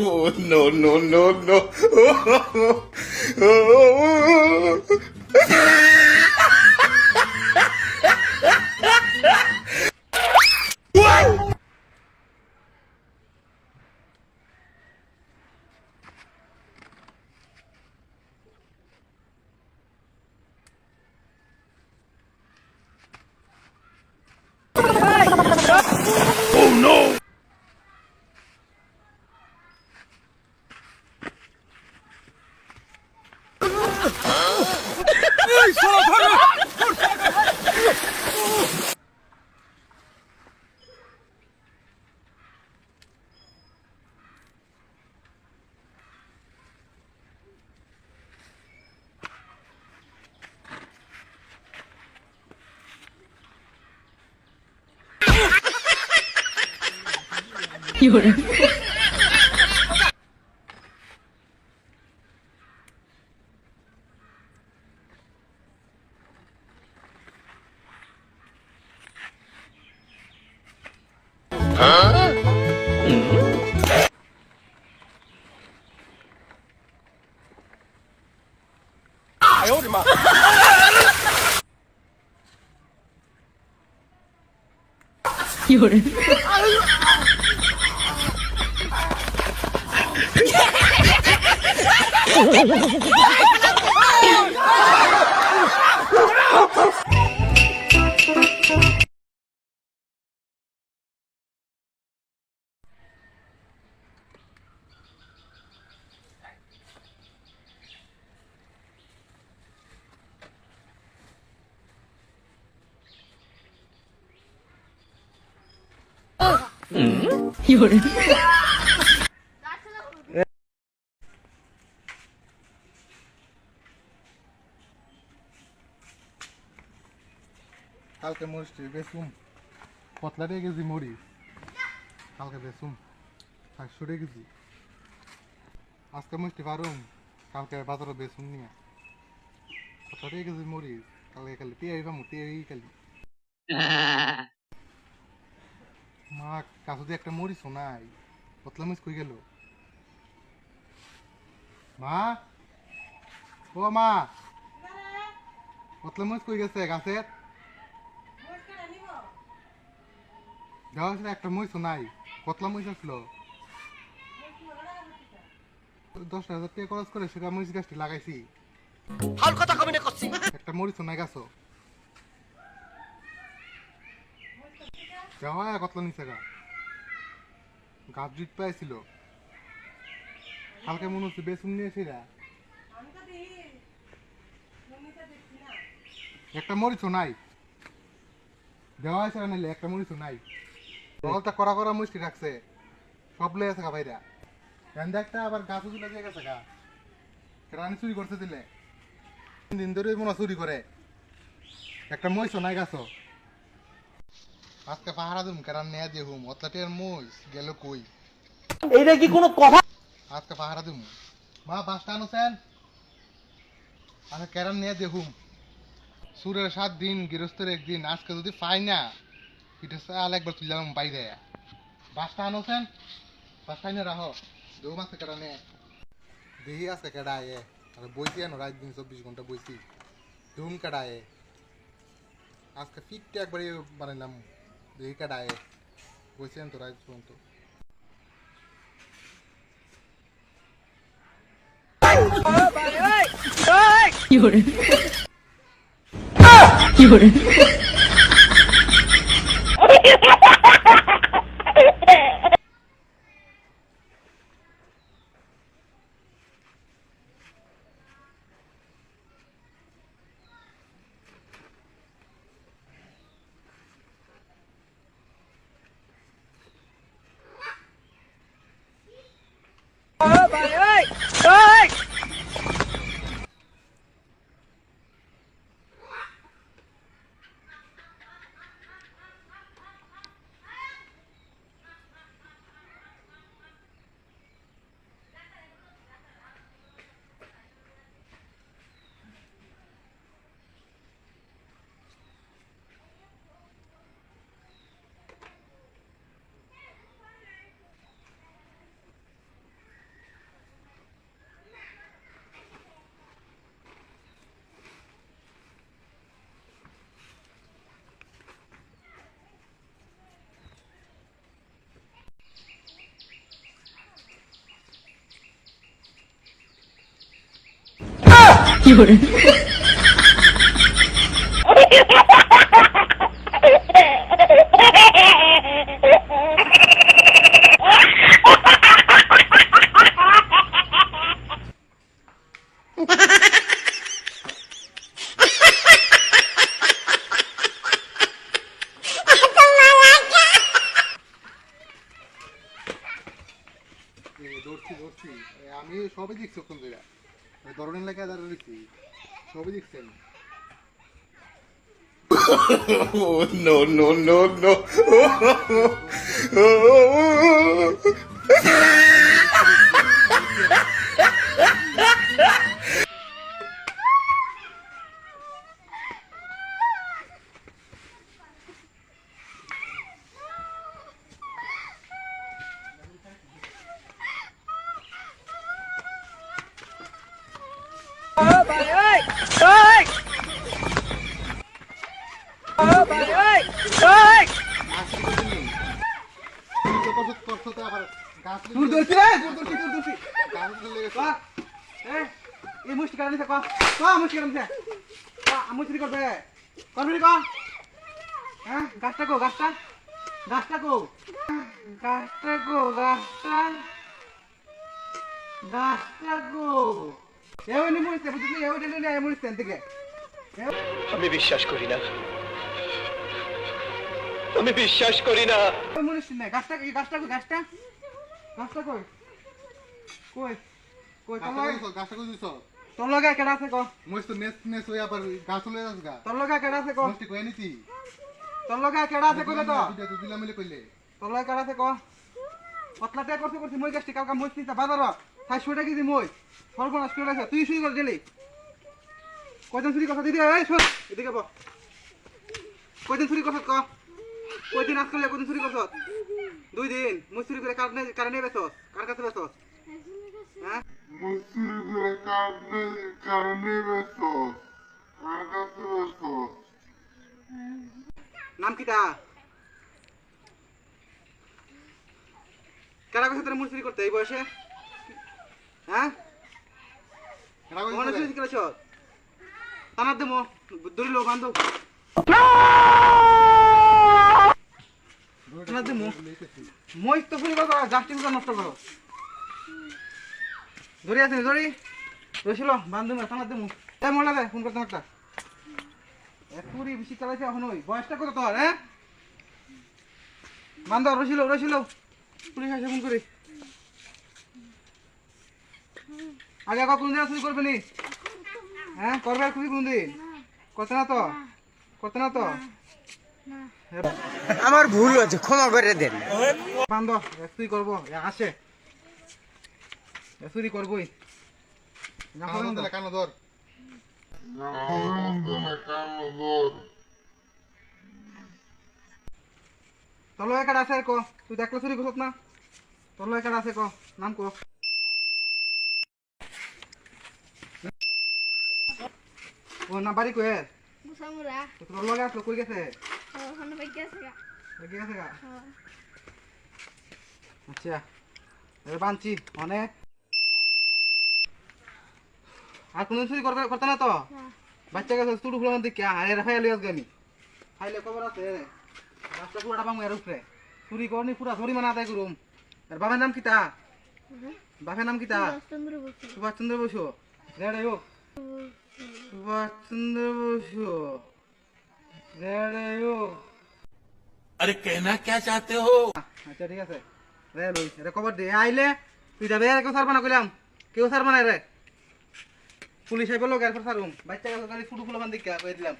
Oh, no, no, no, no. Oh no! কালকে মরিচ বেসুম পতলা দিয়ে গেছি মরিচ কালকে বেসুম 500 টাকা কেজি আজকে মরিচ পারুম কালকে বাজারে বেসুম নিয়ে পতলা দিয়ে গেছি মরিচ কালকে খালি টিয়াই পামু টিয়াই খালি মা কাছে দিয়ে একটা মরিচও নাই পতলা মরিচ কই গেল মা ও মা পতলা মরিচ কই গেছে গাছের একটা মরিচও নাই কতলা মরিচ আসলো 10,000 টাকা খরচ করে সেটা মরিচ গাছটি লাগাইছি একটা মরিচও নাই গাছও যাওয়া কতলা নিচে গাছ জুট পাইছিল কালকে মনে হচ্ছে বেসুন নিয়ে সেরা একটা মরিচও নাই দেওয়া হয়েছে নাইলে একটা মরিচও নাই বলটা করা করা মুষ্টি রাখছে সব লয়ে আছে ভাইরা গান্ধা একটা আবার গাছ তুলে দিয়ে গেছে গা রানি চুরি করতে দিলে 3 দিন ধরে মনে চুরি করে একটা মহিষও নাই গাছ আজকে পাহারা দিম কেরান নেয়া দিয়ে হুম অতলাটের মহিষ গেল কই এইটা কি কোনো কথা আজকে পাহারা দিম মা বাসটা আনোছেন আজকে কেরান নেয়া দিয়ে হুম সুরের 7 দিন গৃহস্থের একদিন আজকে যদি পাই না পিঠে চাল একবার তুললাম বাইরে বাসটা আনোছেন বাসটা এনে রাখো দু মাসে কেটা নে দেখি আছে কেডায় আর বইছি আনো রাত দিন 24 ঘন্টা বইছি ধুম কেডায় আজকে ফিটটা একবারই বানাইলাম দেখি কেডায় বইছি আন তো রাত পর্যন্ত কি করে fiore, ধরছি আমি সবই দেখছি কোন জায়গা ধরনের লেখা দাঁড়িয়েছি সবই দেখছেন Oh, no, no, no, no. দূর দূর এই মুষ্টি কারণে থাকো মুষ্টি কারণে মুষ্টি করবে করবি ক হ্যাঁ গাছটা কো গাছটা গাছটা কো গাছটা কো গাছটা গাছটা কো এমনি মুড়িতে বুঝলি এমনি মুড়িতে থেকে আমি বিশ্বাস করি না আমি বিশ্বাস করি না মুড়িস না গাছটা গাছটা কো গাছটা গাছটা কই কই কই গাছটা কই দিছ তোর লগে কেডা আছে কো মই তো নেস হই আবার গাছ চলে যাস গা তোর লগে কেডা আছে কো মস্তি কই নিতি তোর লগে কেডা আছে কইলে তো ভিডিও তো দিলাম মিলে কইলে তোর লগে কেডা আছে কো পতলাতে করছি মই গাছটি কালকা মই নিতে বাজার 600 টাকা দি মই সর্বনাশ করে আছে তুই শুই করে দিলি কয়দিন চুরি কথা দিদি এই শুন এদিকে বল কয়দিন চুরি করছ ক কয়দিন আজ করলে কয়দিন চুরি করছ 2 দিন মই চুরি করে কারণে বেছস কার কাছে বেছস হ্যাঁ নাম কিটা কারা কাছে তোর মুড়ি চুরি করতে এই বয়সে হ্যাঁ এটা কই মনে চুরি করেছ তানার দেমো দড়িলো বান্ধব তানার দেমো মই তো ফুরি করো জাস্টিং নষ্ট করো ধরি আছে ধরি রইছিল বান্ধব তানার দেমো এই মোলা দে ফোন করতে একটা একুরি বেশি চালাইছে এখন ওই বয়সটা কত তোর হ্যাঁ বান্ধব রইছিল পুলিশ আসে ফোন করি আগে কোন দিন চুরি করবে নি হ্যাঁ করবে আর কোন দিন করতে না তো আমার ভুল হয়েছে ক্ষমা করে দেন বান্ধ চুরি করবো আসে চুরি করবোই কানো ধর তোর লগে কাটা আছে ক তুই দেখলে চুরি করছ না তোর লগে কাটা আছে ক নাম ক ও না বাড়ি কই Busamura. তোর লগে আসলো কই গেছে Oh, ano ba gasa ka? লগে গেছে গা Oh. আচ্ছা এবার বানছি মানে আর কোন চুরি করতে না তো বাচ্চা গেছে চুড়ু ফুলান দিকে আরে রাখাই লিয়াস গামি খাইলে খবর আছে রাস্তা পুরাটা বাংলা এর উপরে চুরি করনি পুরা ধরি মানা আদায় করুম আর বাবার নাম কিতা বাবার নাম কিতা Chandra Bosu. সুভাষ চন্দ্র বসু রেডি হোক সুভাষ চন্দ্র বসু রেডি হোক अरे कहना क्या चाहते हो আচ্ছা ঠিক আছে রে লই রে খবর দে আইলে তুই যাবে আর কেউ সারবা না কইলাম কেউ সারবা না রে পুলিশ আইব লোক এরপর সারুম বাচ্চা কাছে ফুটু ফুলা বান্ধি কই দিলাম